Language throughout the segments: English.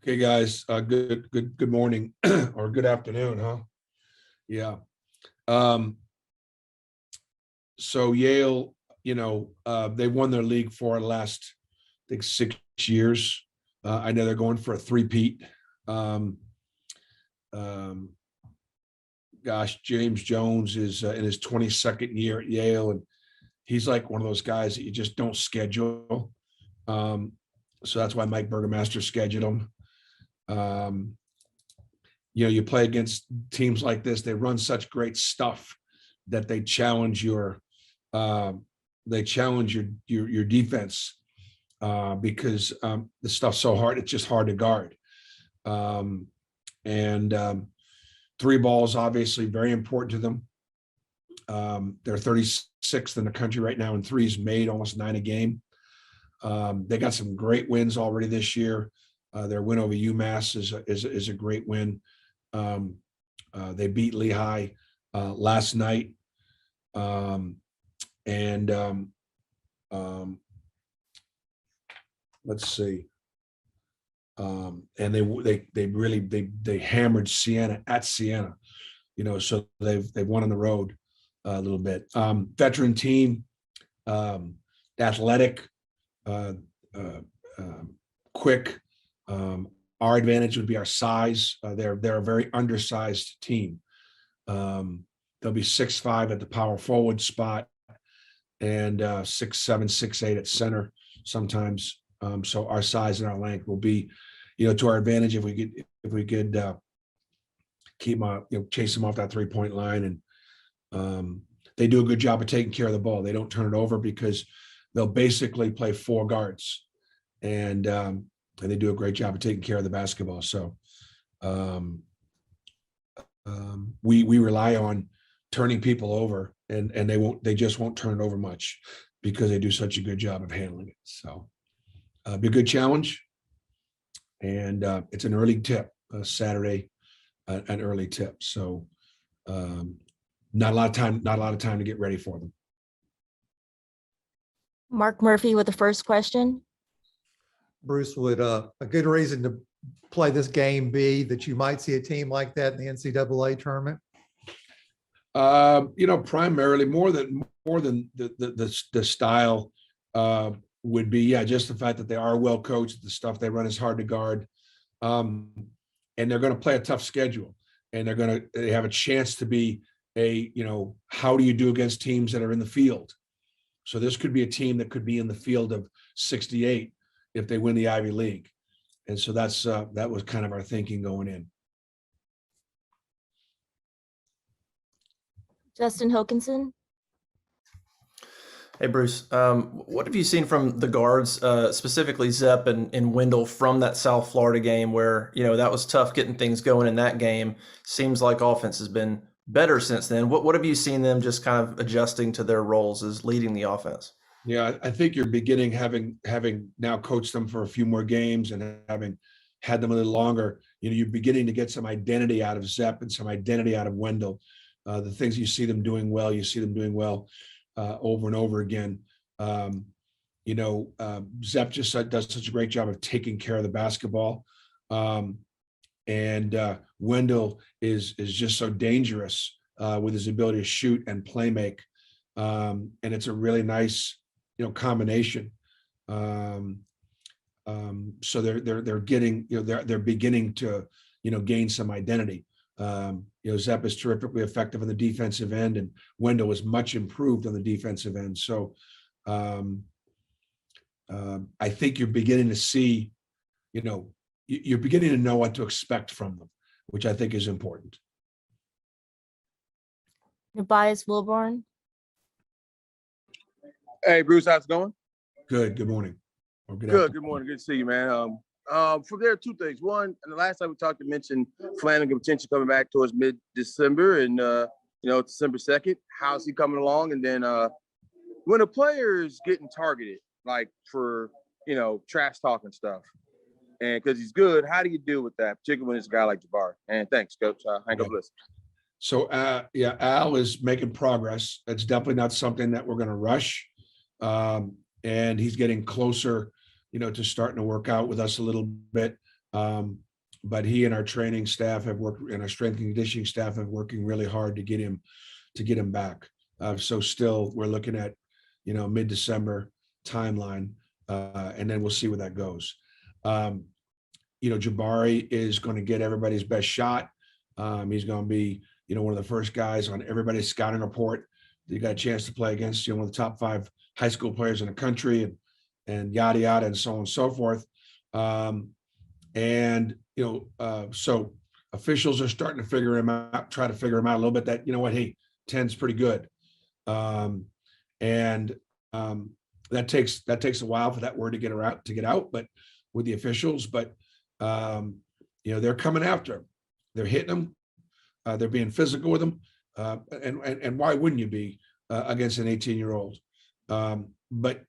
Hey guys, good morning or good afternoon, huh? Yeah. Um, so Yale, they won their league for the last, I think, 6 years. I know they're going for a three-peat. Um, um, Gosh, James Jones is in his 22nd year at Yale, and he's like one of those guys that you just don't schedule. Um, so that's why Mike Burgermaster scheduled him. Um, you play against teams like this, they run such great stuff that uh, they challenge your defense, because the stuff's so hard, it's just hard to guard. um, and Three balls obviously very important to them. They're 36th in the country right now in threes made, almost 9 a game. They got some great wins already this year. Their win over UMass is a great win. Um, they beat Lehigh last night, um, and let's see. And they hammered Siena at Siena. So they've won on the road a little bit. Veteran team, athletic, uh, uh, quick. Our advantage would be our size. They're a very undersized team. They'll be 6'5" at the power forward spot and 6'7", 6'8" at center sometimes. So our size and our length will be, to our advantage if we could keep chase them off that 3-point line. And they do a good job of taking care of the ball. They don't turn it over because they'll basically play 4 guards, and they do a great job of taking care of the basketball. So we rely on turning people over, and they just won't turn it over much because they do such a good job of handling it. So be a good challenge, and it's an early tip, Saturday, an early tip. So not a lot of time to get ready for them. Mark Murphy with the first question. Bruce, would a good reason to play this game be that you might see a team like that in the NCAA tournament? Primarily more than the style would be, just the fact that they are well coached. The stuff they run is hard to guard, and they're going to play a tough schedule, and they have a chance to be how do you do against teams that are in the field? So this could be a team that could be in the field of 68 if they win the Ivy League. And so that was kind of our thinking going in. Justin Hokanson. Hey, Bruce, what have you seen from the guards, specifically Zepp and Wendell, from that South Florida game where, that was tough getting things going in that game? Seems like offense has been better since then. What have you seen them just kind of adjusting to their roles as leading the offense? Yeah, I think you're beginning, having now coached them for a few more games and having had them a little longer, you're beginning to get some identity out of Zepp and some identity out of Wendell. The things you see them doing well, over and over again. Zepp just does such a great job of taking care of the basketball. And Wendell is just so dangerous with his ability to shoot and play make. And it's a really nice, combination. So they're getting, they're beginning to, gain some identity. Zepp is terrifically effective on the defensive end, and Wendell is much improved on the defensive end. So I think you're beginning to see, you're beginning to know what to expect from them, which I think is important. Tobias Wilborn. Hey, Bruce, how's it going? Good. Good morning. Or Good morning. Good to see you, man. From there, 2 things. One, and the last time we talked, you mentioned Flanagan potentially coming back towards mid-December and, December 2nd. How's he coming along? And then when a player is getting targeted, like for, trash talk and stuff, and because he's good, how do you deal with that, particularly when it's a guy like Jabari? And thanks, Coach. Hang up, listen. So, Al is making progress. It's definitely not something that we're going to rush. And he's getting closer, to starting to work out with us a little bit. But he and our training staff have worked, and our strength and conditioning staff have working really hard to get him back. So still, we're looking at, mid-December timeline, and then we'll see where that goes. Jabari is going to get everybody's best shot. He's going to be, one of the first guys on everybody's scouting report. You got a chance to play against, one of the top 5 high school players in the country, and yada yada, and so on and so forth. So officials are starting to figure him out, try to figure him out a little bit. That, hey, 10's pretty good, that takes a while for that word to get out, but with the officials, but they're coming after him, they're hitting him, they're being physical with him, and why wouldn't you be against an 18-year-old? But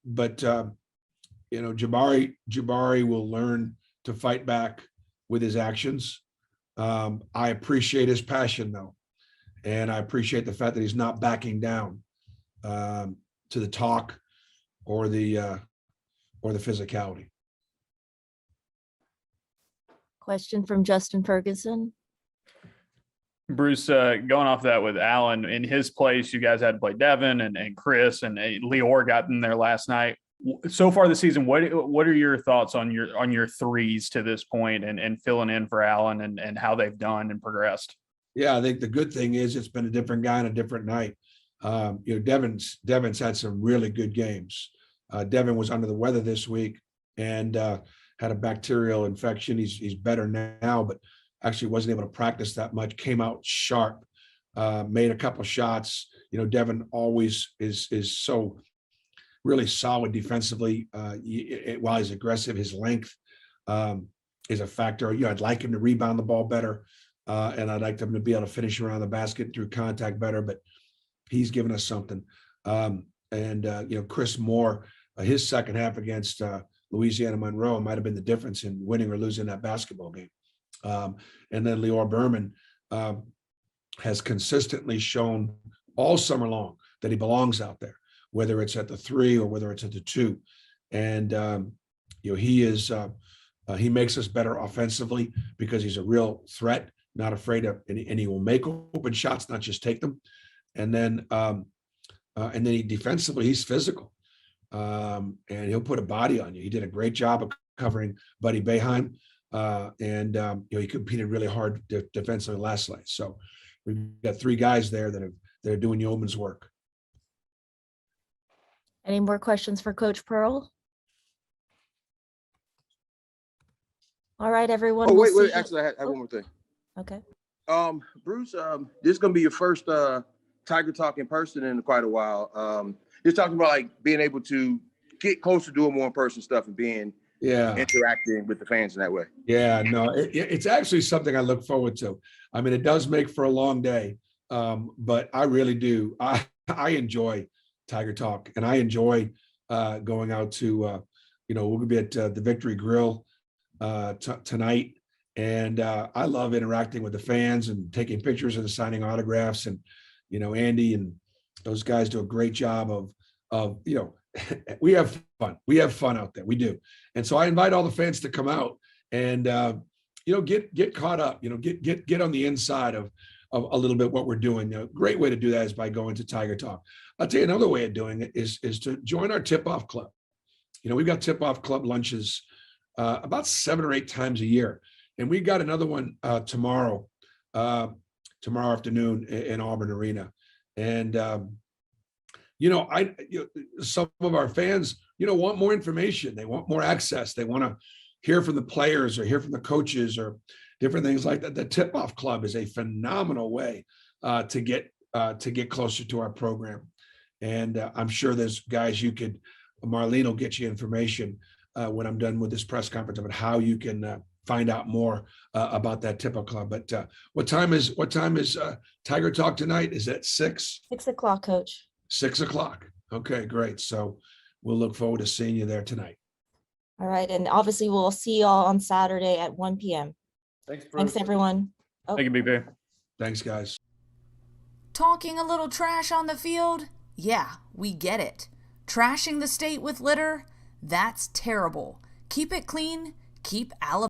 Jabari will learn to fight back with his actions. I appreciate his passion, though, and I appreciate the fact that he's not backing down to the talk or the physicality. Question from Justin Ferguson. Bruce, going off that with Allen, in his place, you guys had to play Devin and Chris, and Lior got in there last night. So far this season, what are your thoughts on your threes to this point, and filling in for Allen and how they've done and progressed? Yeah, I think the good thing is it's been a different guy on a different night. Devin's had some really good games. Devin was under the weather this week and had a bacterial infection. He's better now, but actually wasn't able to practice that much. Came out sharp, made a couple shots. Devin always is so really solid defensively. While he's aggressive, his length is a factor. I'd like him to rebound the ball better, and I'd like him to be able to finish around the basket through contact better. But he's given us something. Chris Moore, his second half against Louisiana Monroe might have been the difference in winning or losing that basketball game. And then Lior Berman has consistently shown all summer long that he belongs out there, whether it's at the 3 or whether it's at the 2. And he makes us better offensively because he's a real threat, not afraid of, and he will make open shots, not just take them. And then he defensively, he's physical, and he'll put a body on you. He did a great job of covering Buddy Boeheim, and he competed really hard defensively last night. So we've got 3 guys there that are doing yeoman's work. Any more questions for Coach Pearl? All right, everyone. Oh, we'll wait. see- Actually, I have one more thing. Okay. Bruce, this is gonna be your first Tiger Talk in person in quite a while. You're talking about like being able to get closer, doing more in-person stuff, and being interacting with the fans in that way. Yeah, no, it's actually something I look forward to. I mean, it does make for a long day, but I really do. I enjoy Tiger Talk, and I enjoy going out to, we'll be at the Victory Grill tonight, and I love interacting with the fans and taking pictures and signing autographs. And Andy and those guys do a great job of we have fun. We have fun out there. We do. And so I invite all the fans to come out and get caught up. Get on the inside of a little bit what we're doing. Great way to do that is by going to Tiger Talk. I'll tell you another way of doing it is to join our tip-off club. We've got tip-off club lunches about 7 or 8 times a year, and we got another one tomorrow afternoon in Auburn Arena. And some of our fans want more information. They want more access. They want to hear from the players or hear from the coaches or different things like that. The tip-off club is a phenomenal way to get closer to our program. And I'm sure there's guys Marlene will get you information when I'm done with this press conference about how you can find out more about that tip-off club. But what time is Tiger Talk tonight? Is that 6? 6 o'clock, Coach. 6 o'clock. Okay, great. So we'll look forward to seeing you there tonight. All right. And obviously we'll see you all on Saturday at 1 p.m. Thanks, Bruce. Thanks, everyone. Oh. Thank you, BP. Thanks, guys. Talking a little trash on the field? Yeah, we get it. Trashing the state with litter? That's terrible. Keep it clean. Keep Alabama.